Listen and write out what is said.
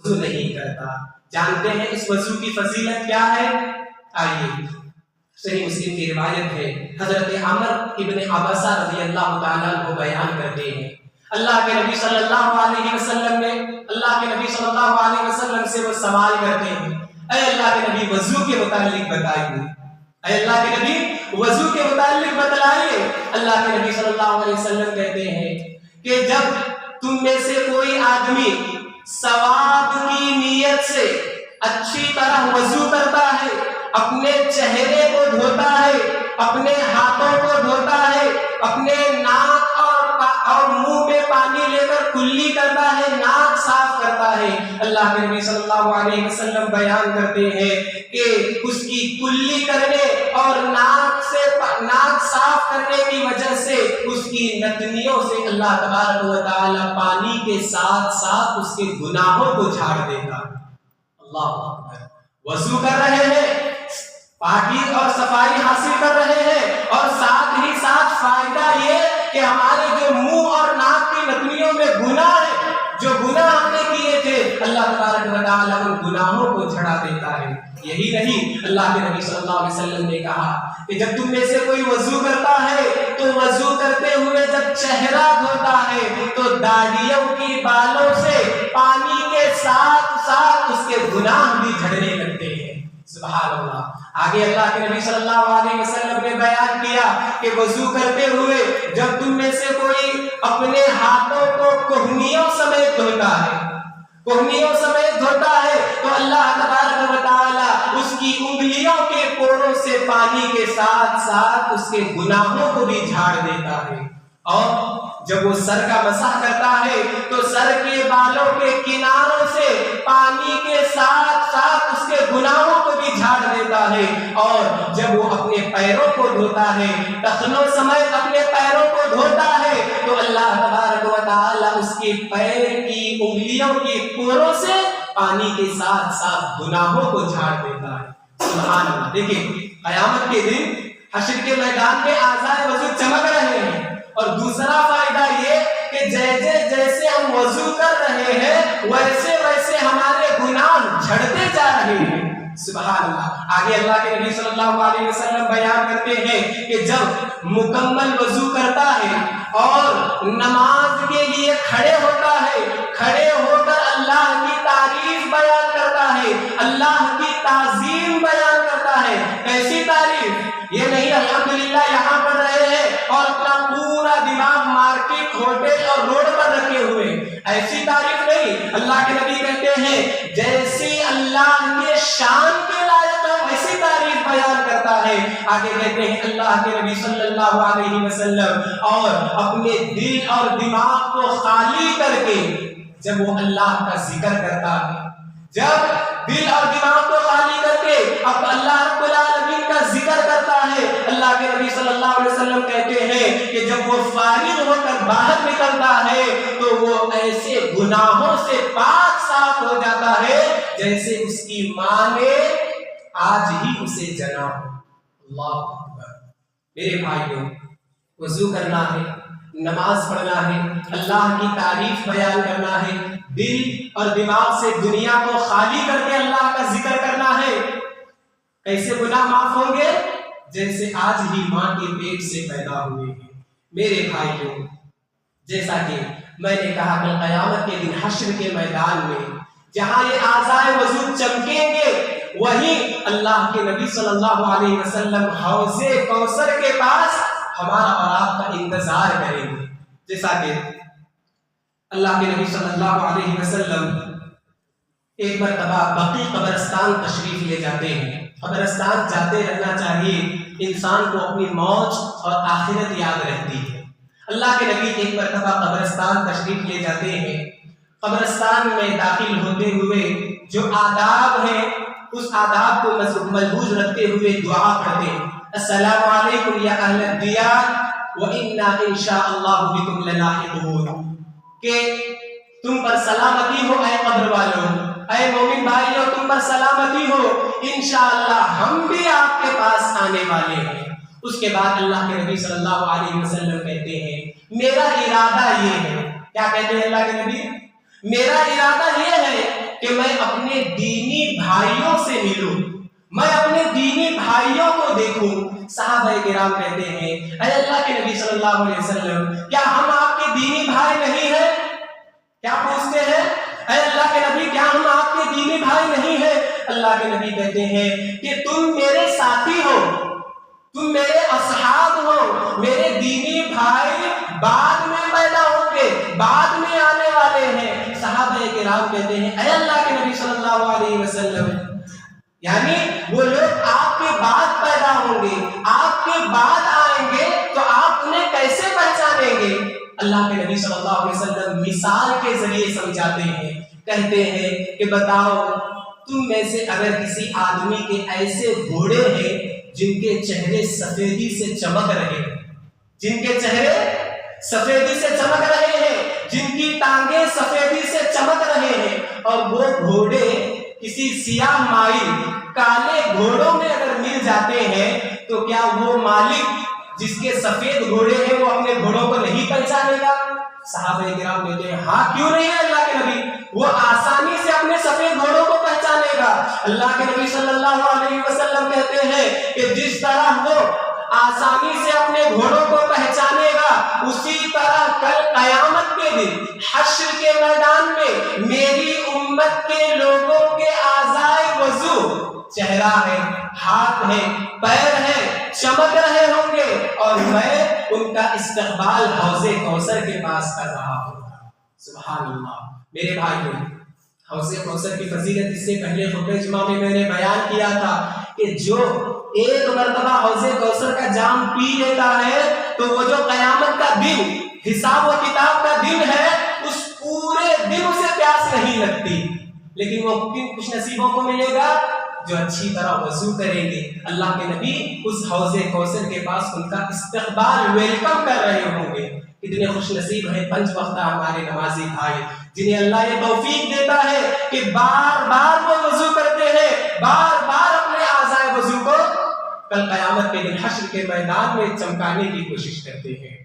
وضو نہیں کرتا۔ جانتے ہیں اس وضو کی فضیلت کیا ہے؟ آئیے صحیح مسلم کی روایت ہے، حضرت عمر ابن عبسہ رضی اللہ تعالیٰ عنہ بیان کرتے ہیں، اللہ کے نبی صلی اللہ علیہ وسلم سے وہ سوال کرتے ہیں، اے اللہ کے نبی وضو کے متعلق بتائیے، اے اللہ کے نبی وضو کے متعلق بتلائیے۔ اللہ کے نبی صلی اللہ علیہ وسلم کہتے ہیں کہ جب تم میں سے کوئی آدمی ثواب کی نیت سے اچھی طرح وضو کرتا ہے، اپنے چہرے کو دھوتا ہے، اپنے ہاتھوں کو دھوتا ہے، اپنے ناک اور منہ میں پانی لے کر کلی کرتا ہے، ناک صاف کرتا ہے، اللہ کے نبی صلی اللہ علیہ وسلم بیان کرتے ہیں کہ اس کی کلی کرنے اور ناک صاف کرنے کی وجہ سے اس کی نتنیوں سے اللہ تبارک و تعالی پانی کے ساتھ ساتھ اس کے گناہوں کو جھاڑ دیتا ہے۔ اللہ اکبر۔ وضو کر رہے ہیں، پاکی اور صفائی حاصل کر رہے ہیں، اور ساتھ ہی ساتھ فائدہ یہ کہ ہمارے جو منہ اور ناک کی نتنیوں میں گناہ ہے، جو گناہ ہم نے کیے تھے، اللہ تبارک و تعالیٰ ان گناہوں کو جھڑا دیتا ہے۔ یہی نہیں، اللہ کے نبی صلی اللہ علیہ وسلم نے کہا کہ جب تم میں سے کوئی وضو کرتا ہے تو وضو کرتے ہوئے جب چہرہ دھوتا ہے تو داڑھیوں کی بالوں سے پانی کے ساتھ ساتھ اس کے گناہ بھی جھڑنے لگتے ہیں۔ سبحان اللہ۔ آگے اللہ کے نبی صلی اللہ علیہ وسلم نے بیان کیا کہ وضو کرتے ہوئے جب تم میں سے کوئی اپنے ہاتھوں کو کوہنیوں سمیت دھوتا ہے، کوہنیوں سمیت دھوتا ہے تو اللہ تبارک و تعالی اس کی انگلیوں کے پوروں سے پانی کے ساتھ ساتھ اس کے گناہوں کو بھی جھاڑ دیتا ہے۔ اور جب وہ سر کا مسح کرتا ہے تو سر کے بالوں کے کناروں سے پانی کے ساتھ ساتھ اس کے گناہوں کو بھی جھاڑ دیتا ہے۔ اور جب وہ اپنے پیروں کو دھوتا ہے، ٹخنوں سمیت اپنے پیروں کو دھوتا ہے تو اللہ تبارک و تعالی اس کے پیر کی انگلیوں کے پوروں سے پانی کے ساتھ ساتھ گناہوں کو جھاڑ دیتا ہے۔ سبحان اللہ۔ دیکھیں قیامت کے دن حشر کے میدان میں اعضائے وضو چمک رہے ہیں، اور دوسرا فائدہ یہ کہ جیسے ہم وضو کر رہے ہیں ویسے ویسے ہمارے گناہ جھڑتے جا رہے ہیں۔ سبحان اللہ۔ آگے اللہ کے نبی صلی اللہ علیہ وسلم بیان کرتے ہیں کہ جب مکمل وضو کرتا ہے اور نماز کے لیے کھڑے ہوتا ہے، کھڑے ہو کر اللہ کی تعریف بیان کرتا ہے، اللہ کی تعظیم بیان کرتا ہے۔ ایسی تعریف یہ نہیں الحمدللہ یہاں پڑھ رہے ہیں اور اپنا پورا دماغ مارکیٹ، ہوٹل اور روڈ پر رکھے ہوئے، ایسی تعریف نہیں۔ اللہ کے نبی کہتے ہیں جیسی اللہ کے شان کے لائق ہے ویسی تعریف بیان کرتا ہے۔ آگے کہتے ہیں اللہ کے نبی صلی اللہ علیہ وسلم اور اپنے دل اور دماغ کو خالی کر کے جب وہ اللہ کا ذکر کرتا ہے، جب دل اور دماغ کو خالی کر کے اب اللہ رب العالمین کا ذکر کرتا ہے، اللہ کے نبی صلی اللہ علیہ وسلم کہتے ہیں کہ جب وہ فارغ ہو کر باہر نکلتا ہے تو وہ ایسے گناہوں سے پاک صاف ہو جاتا ہے جیسے اس کی ماں نے آج ہی اسے جنا ہو۔ اللہ اکبر۔ میرے بھائیوں، وضو کرنا ہے، نماز پڑھنا ہے، اللہ کی تعریف بیان کرنا ہے، دل اور دماغ سے دنیا کو خالی کر کے اللہ کا ذکر کرنا ہے۔ کیسے گناہ معاف ہوں گے؟ جیسے آج ہی ماں کے پیٹ سے پیدا ہوئے ہیں۔ میرے بھائیوں، جیسا کہ میں نے کہا کہ قیامت کے دن حشر کے میدان میں جہاں یہ اعضائے وضو چمکیں گے، وہیں اللہ کے نبی صلی اللہ علیہ وسلم حوض کوثر کے پاس ہمارا اور آپ کا انتظار کریں گے۔ جیسا کہ اللہ کے نبی صلی اللہ علیہ وسلم ایک مرتبہ بقیع قبرستان تشریف لے جاتے ہیں۔ قبرستان جاتے رہنا چاہیے، انسان کو اپنی موت اور آخرت یاد رہتی ہے۔ اللہ کے نبی ایک مرتبہ قبرستان تشریف لے جاتے ہیں۔ قبرستان میں داخل ہوتے ہوئے جو آداب ہیں اس آداب کو ملحوظ رکھتے ہوئے دعا پڑھتے ہیں، السلام علیکم یا اہل الدیار وَإِنَّا إِن شَاءَ اللَّهُ بِكُمْ لَلَاحِقُونَ، کہ تم پر سلامتی ہو اے قبر والوں، اے مومن بھائیوں تم پر سلامتی ہو، انشاءاللہ ہم بھی آپ کے پاس آنے والے ہیں۔ اس کے بعد اللہ کے نبی صلی اللہ علیہ وسلم کہتے ہیں میرا ارادہ یہ ہے، کیا کہتے ہیں اللہ کے نبی؟ میرا ارادہ یہ ہے کہ میں اپنے دینی بھائیوں سے ملوں، میں اپنے دینی بھائیوں کو دیکھوں۔ صحابہ کرام کہتے ہیں اے اللہ کے نبی صلی اللہ علیہ وسلم، کیا ہم آپ کے دینی بھائی نہیں ہیں؟ کیا پوچھتے ہیں؟ اے اللہ کے نبی، کیا ہم آپ کے دینی بھائی نہیں ہیں؟ اللہ کے نبی کہتے ہیں کہ تم میرے ساتھی ہو، تم میرے اصحاب ہو، میرے دینی بھائی بعد میں پیدا ہوں گے، بعد میں آنے والے ہیں۔ صحابہ کرام کہتے ہیں اے اللہ کے نبی صلی اللہ علیہ وسلم، یعنی وہ لوگ آپ کے بعد پیدا ہوں گے، آپ کے بعد آئیں گے، تو آپ انہیں کیسے پہچانیں گے؟ اللہ کے نبی صلی اللہ علیہ وسلم مثال کے ذریعے سمجھاتے ہیں، کہتے ہیں کہ بتاؤ تم میں سے اگر کسی آدمی کے ایسے گھوڑے ہیں جن کے چہرے سفیدی سے چمک رہے ہیں، جن کے چہرے سفیدی سے چمک رہے ہیں، جن کی ٹانگیں سفیدی سے چمک رہے ہیں، اور وہ گھوڑے کسی سیاہ مائل کالے گھوڑوں میں اگر مل جاتے ہیں تو کیا وہ مالک جس کے سفید گھوڑے ہیں وہ اپنے گھوڑوں کو نہیں پہچانے گا؟ صحابہ کرام کہتے ہیں ہاں کیوں نہیں ہے اللہ کے نبی، وہ آسانی سے اپنے سفید گھوڑوں کو پہچانے گا۔ اللہ کے نبی صلی اللہ علیہ وسلم کہتے ہیں کہ جس طرح وہ آسانی سے اپنے گھوڑوں کو پہچانے گا، اسی طرح کل قیامت کے دن حشر کے میدان میں میری امت کے لوگوں کے اعضائے وضو، چہرہ ہے، ہاتھ ہے، پیر ہے، چمک رہے ہوں گے، اور میں ان کا استقبال حوض کوثر کے پاس کر رہا ہوں۔ سبحان اللہ۔ میرے بھائیوں، حوض کوثر کی فضیلت اس سے پہلے خطبہ جمعہ میں نے بیان کیا تھا کہ جو ایک مرتبہ حوض کوثر کا جام پی لیتا ہے تو وہ جو قیامت کا دن، حساب و کتاب کا دن ہے، اس پورے دن اسے پیاس نہیں لگتی۔ لیکن وہ کن خوش نصیبوں کو ملے گا؟ جو اچھی طرح وضو کریں گے۔ اللہ کے نبی اس حوض کوثر کے پاس ان کا استقبال، ویلکم کر رہے ہوں گے۔ کتنے خوش نصیب ہیں پنج وقتہ ہمارے نمازی بھائی، جنہیں اللہ یہ توفیق دیتا ہے کہ بار بار وہ وضو کرتے ہیں، بار بار اپنے اعضائے وضو کو کل قیامت کے دن حشر کے میدان میں چمکانے کی کوشش کرتے ہیں۔